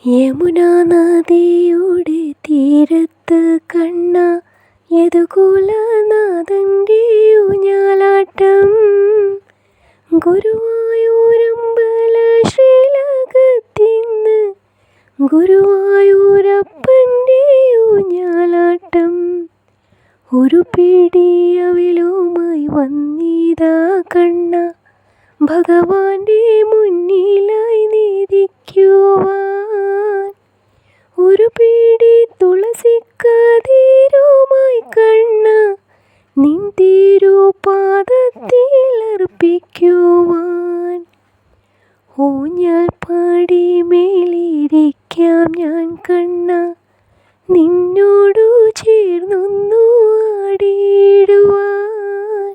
യമുനാ നദിയുടെ തീരത്ത് കണ്ണ യദുകുലനാഥൻ്റെ ഊഞ്ഞാലാട്ടം. ഗുരുവായൂരമ്പല ശ്രീലകത്തിന്ന് ഗുരുവായൂരപ്പൻ്റെ ഊഞ്ഞാലാട്ടം. ഒരു പിടി അവിലുമായി വന്നിതാ കണ്ണ ഭഗവാന്റെ മുന്നിലായി നീതിക്കുവാൻ. ഒരു പിടി തുളസിക്കതിരുമായി കണ്ണ നിൻ തിരുപാദത്തിലർപ്പിക്കുവാൻ. ഊഞ്ഞാൽ പാടി മേലിരിക്കാം ഞാൻ കണ്ണ നിന്നോടു ചേർന്നൊന്നു ആടിയിടുവാൻ.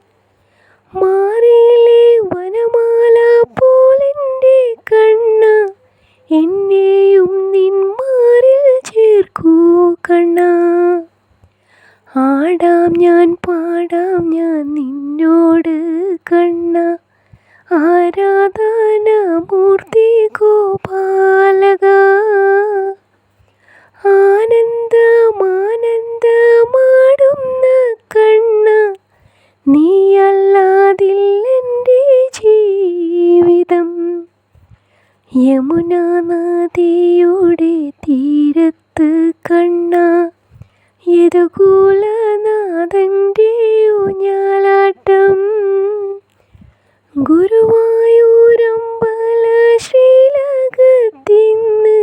മാറിയിലെ വനമാല പോലെൻ്റെ കണ്ണ എന്നെയും നിൻ മാറിൽ ചേർക്കൂ കണ്ണ. ആടാം ഞാൻ പാടാം ഞാൻ നിന്നോട് കണ്ണ ആരാധനാമൂർത്തി ഗോപാലക. ആനന്ദമാനന്ദമാടുന്ന കണ്ണ നീയല്ലാതില്ലെൻ്റെ ജീവിതം. യമുനാ നദിയുടെ തീരത്ത് കണ്ണ യദുകുലനാഥൻ്റെ ഊഞ്ഞാലാട്ടം. ഗുരുവായൂരമ്പല ശ്രീലകത്തിന്ന്